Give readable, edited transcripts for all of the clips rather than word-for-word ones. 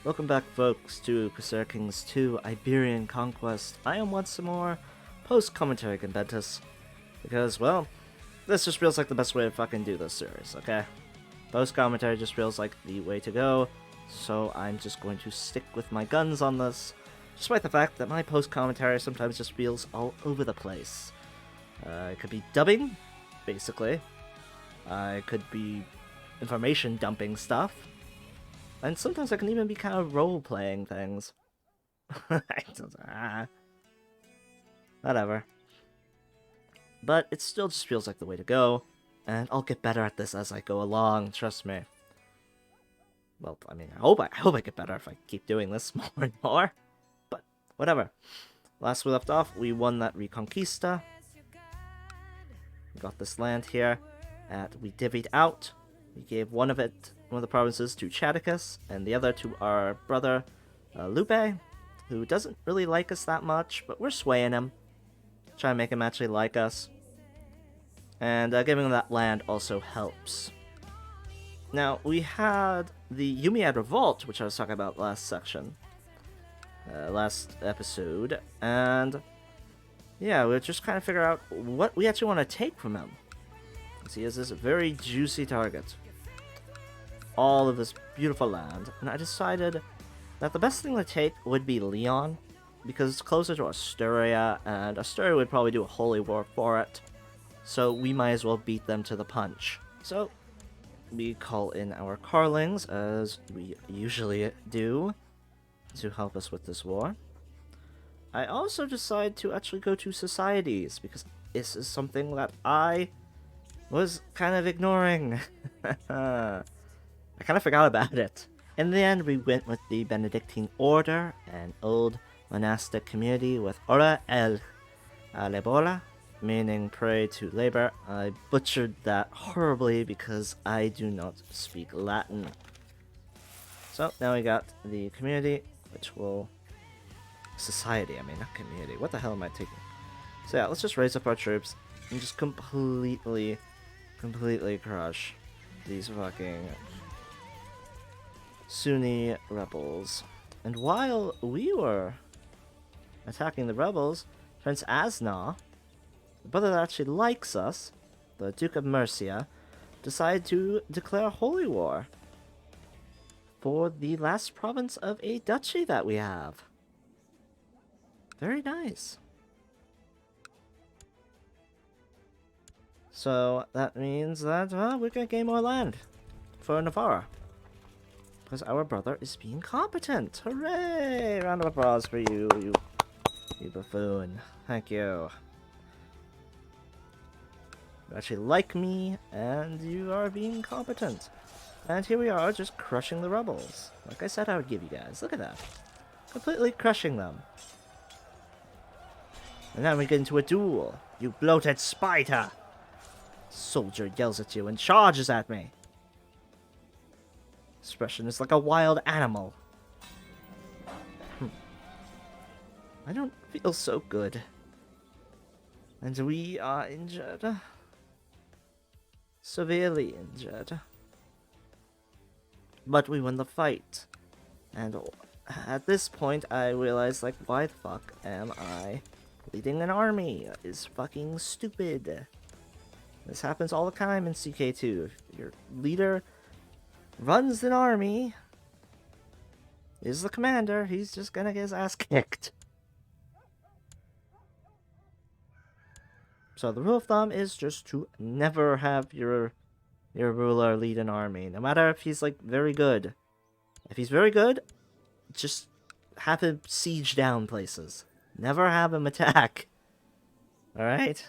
Welcome back, folks, to Crusader Kings 2 Iberian Conquest. I am once more post-commentary Conventus, because, well, this just feels like the best way to fucking do this series, okay? Post-commentary just feels like the way to go, so I'm just going to stick with my guns on this, despite the fact that my post-commentary sometimes just feels all over the place. It could be dubbing, basically. I could be information dumping stuff. And sometimes I can even be kind of role-playing things. Whatever. But it still just feels like the way to go, and I'll get better at this as I go along, trust me. Well, I mean, I hope I get better if I keep doing this more and more. But, whatever. Last we left off, we won that Reconquista. We got this land here, and we divvied out. We gave one of the provinces to Chadicus, and the other to our brother, Lupe, who doesn't really like us that much, but we're swaying him. Trying to make him actually like us. And giving him that land also helps. Now, we had the Umayyad Revolt, which I was talking about last episode, and yeah, we're just kind of figure out what we actually want to take from him. Because he has this very juicy target. All of this beautiful land, and I decided that the best thing to take would be Leon, because it's closer to Asturia, and Asturia would probably do a holy war for it, so we might as well beat them to the punch. So, we call in our Carlings, as we usually do, to help us with this war. I also decide to actually go to societies, because this is something that I was kind of ignoring. I kind of forgot about it. In the end, we went with the Benedictine Order, an old monastic community with Ora el Labora, meaning pray to labor. I butchered that horribly because I do not speak Latin. So now we got the community, which will... Society, I mean, not community. What the hell am I taking? So yeah, let's just raise up our troops and just completely crush these fucking Sunni rebels. And while we were attacking the rebels, Prince Asna, the brother that actually likes us, the Duke of Mercia, decided to declare holy war for the last province of a duchy that we have. Very nice. So that means that we're gonna gain more land for Navarra. Because our brother is being competent. Hooray! Round of applause for you, you buffoon. Thank you. You actually like me, and you are being competent. And here we are, just crushing the rebels. Like I said I would give you guys. Look at that. Completely crushing them. And then we get into a duel. You bloated spider! Soldier yells at you and charges at me. Expression is like a wild animal. I don't feel so good. And we are injured. Severely injured. But we won the fight. And at this point I realized, like, why the fuck am I leading an army? That is fucking stupid. This happens all the time in CK2. If your leader runs an army, is the commander, he's just gonna get his ass kicked. So the rule of thumb is just to never have your ruler lead an army, no matter if he's, like, very good. If he's very good, just have him siege down places. Never have him attack. Alright?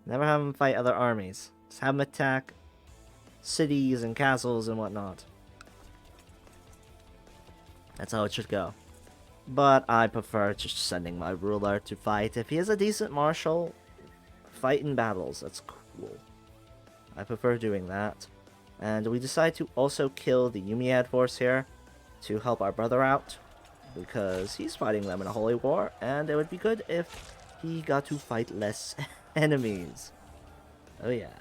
Never have him fight other armies. Just have him attack cities and castles and whatnot. That's how it should go. But I prefer just sending my ruler to fight. If he is a decent marshal, fight in battles. That's cool. I prefer doing that. And we decide to also kill the Umayyad force here to help our brother out, because he's fighting them in a holy war, and it would be good if he got to fight less enemies. Oh yeah.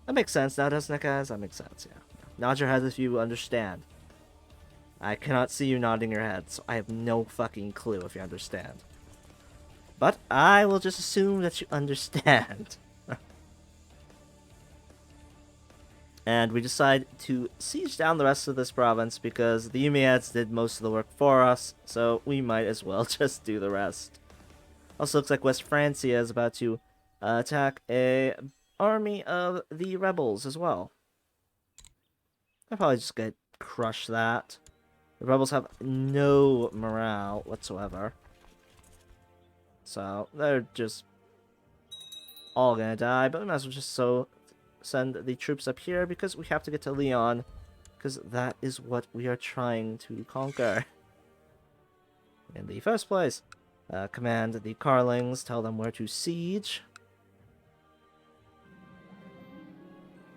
That makes sense now, doesn't it, guys? That makes sense, yeah. Nod your heads if you understand. I cannot see you nodding your head, so I have no fucking clue if you understand. But I will just assume that you understand. And we decide to siege down the rest of this province because the Umayyads did most of the work for us, so we might as well just do the rest. Also looks like West Francia is about to attack a army of the rebels as well. I'll probably just gonna crush that. The rebels have no morale whatsoever. So they're just all gonna die, but we might as well just send the troops up here because we have to get to Leon, because that is what we are trying to conquer. In the first place, command the Carlings, tell them where to siege.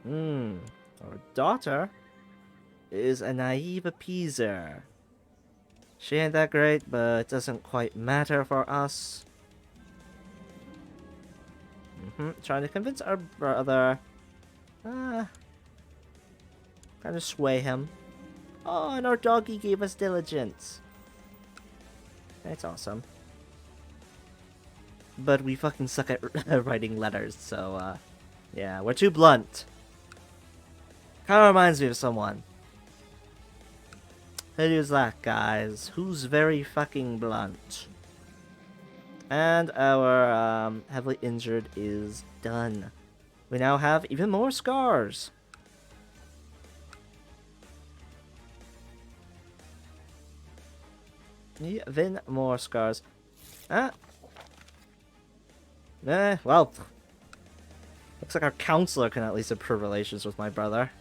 Our daughter is a naive appeaser. She ain't that great, but it doesn't quite matter for us. Trying to convince our brother. Kind of sway him. Oh, and our doggy gave us diligence. That's awesome. But we fucking suck at writing letters, so, yeah, we're too blunt. Kinda reminds me of someone. Who's that, guys? Who's very fucking blunt? And our heavily injured is done. We now have even more scars. Even more scars. Well, looks like our counselor can at least improve relations with my brother.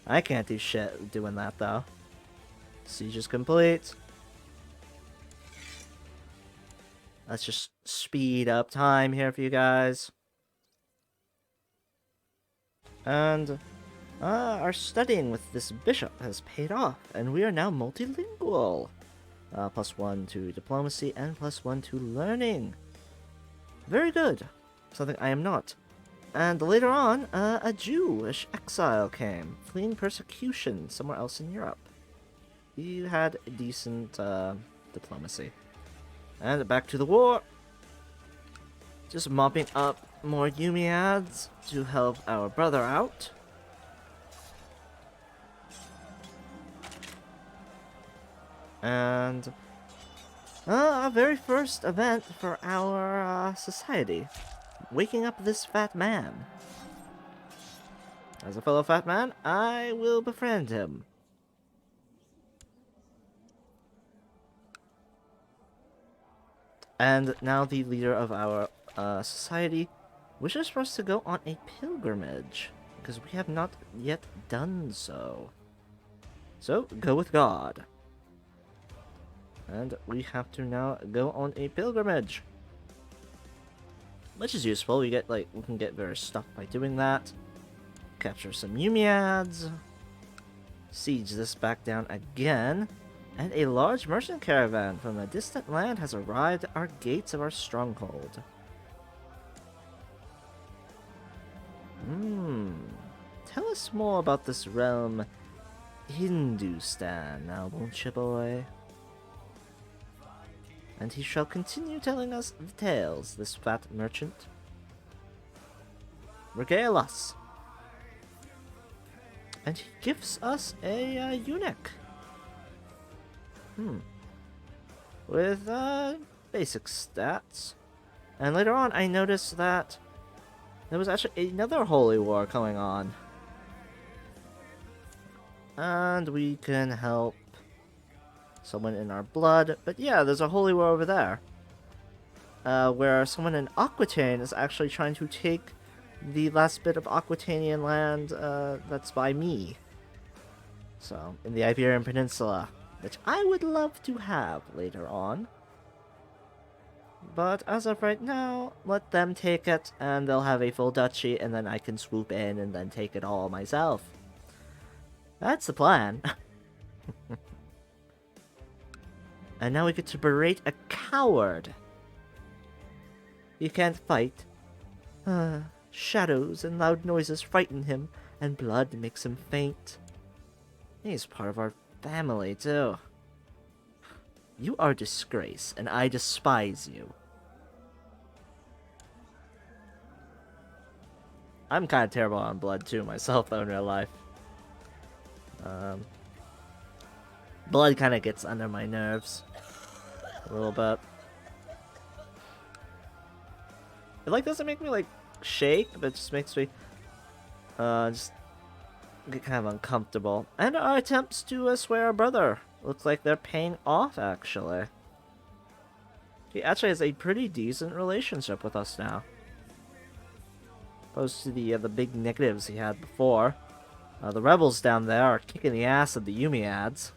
I can't do shit doing that, though. Siege is complete. Let's just speed up time here for you guys. And our studying with this bishop has paid off, and we are now multilingual. +1 to diplomacy and +1 to learning. Very good. Something I am not. And later on, a Jewish exile came, fleeing persecution somewhere else in Europe. He had decent diplomacy. And back to the war. Just mopping up more Umayyads to help our brother out. And our very first event for our society. Waking up this fat man. As a fellow fat man, I will befriend him. And now the leader of our society wishes for us to go on a pilgrimage, because we have not yet done so. So, go with God. And we have to now go on a pilgrimage. Which is useful. We can get various stuff by doing that. Capture some Umayyads. Siege this back down again. And a large merchant caravan from a distant land has arrived at our gates of our stronghold. Tell us more about this realm, Hindustan, now won't you, boy? And he shall continue telling us the tales, this fat merchant. Regale us. And he gives us a eunuch. With basic stats. And later on, I noticed that there was actually another holy war going on. And we can help someone in our blood. But yeah, there's a holy war over there. Where someone in Aquitaine is actually trying to take the last bit of Aquitanian land that's by me. So, in the Iberian peninsula. Which I would love to have later on. But as of right now, let them take it, and they'll have a full duchy, and then I can swoop in and then take it all myself. That's the plan. And now we get to berate a coward. He can't fight. Shadows and loud noises frighten him, and blood makes him faint. He's part of our family, too. You are a disgrace, and I despise you. I'm kind of terrible on blood, too, myself, though, in real life. Blood kind of gets under my nerves. A little bit. It, like, doesn't make me, like, shake, but it just makes me, just get kind of uncomfortable. And our attempts to swear our brother looks like they're paying off, actually. He actually has a pretty decent relationship with us now. Opposed to the big negatives he had before. The rebels down there are kicking the ass of the Yumi ads.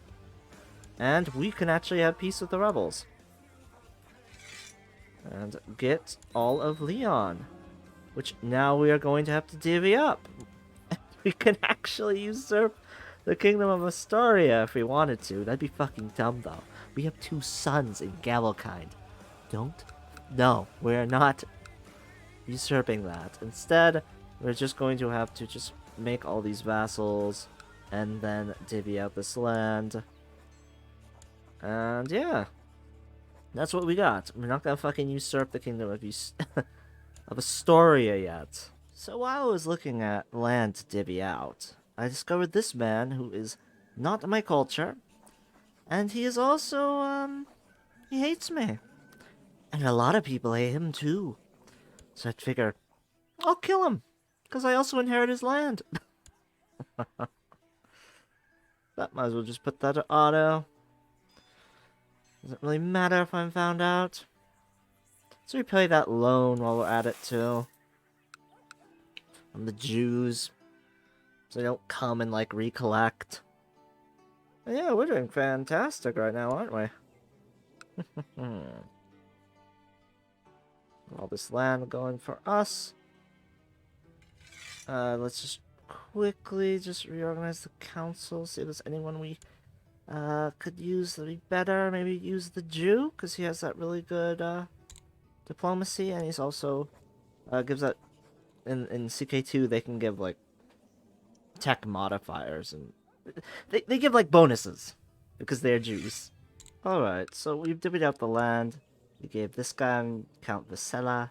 And we can actually have peace with the rebels. And get all of Leon. Which now we are going to have to divvy up. We can actually usurp the kingdom of Astoria if we wanted to. That'd be fucking dumb, though. We have 2 sons in Gallokind. No, we're not usurping that. Instead, we're just going to have to just make all these vassals and then divvy out this land. And yeah, that's what we got. We're not gonna fucking usurp the kingdom of of Astoria yet. So while I was looking at land to divvy out, I discovered this man who is not my culture, and he is also, he hates me. And a lot of people hate him too. So I figured, I'll kill him, because I also inherit his land. That might as well just put that to auto. Doesn't really matter if I'm found out. So we pay that loan while we're at it too. On the Jews. So they don't come and like recollect. And yeah, we're doing fantastic right now, aren't we? All this land going for us. Let's just quickly just reorganize the council. See if there's anyone we could use to be better. Maybe use the Jew, because he has that really good diplomacy, and he's also gives that in CK2 they can give like tech modifiers, and they give like bonuses because they're Jews. Alright, so we've divvied out the land. We gave this guy Count Vicella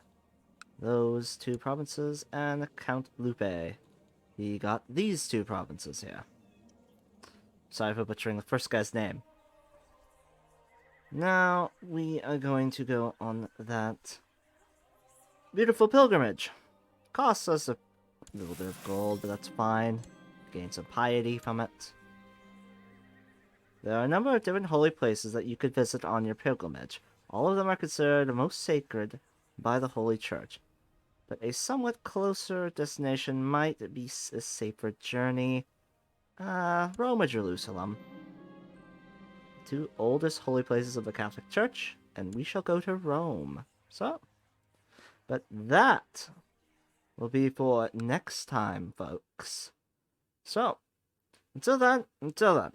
those 2 provinces, and Count Lupe. He got these 2 provinces here. Sorry for butchering the first guy's name. Now, we are going to go on that beautiful pilgrimage. Costs us a little bit of gold, but that's fine. Gain some piety from it. There are a number of different holy places that you could visit on your pilgrimage. All of them are considered most sacred by the Holy Church. But a somewhat closer destination might be a safer journey. Rome or Jerusalem. 2 oldest holy places of the Catholic Church, and we shall go to Rome. So, but that will be for next time, folks. So, until then,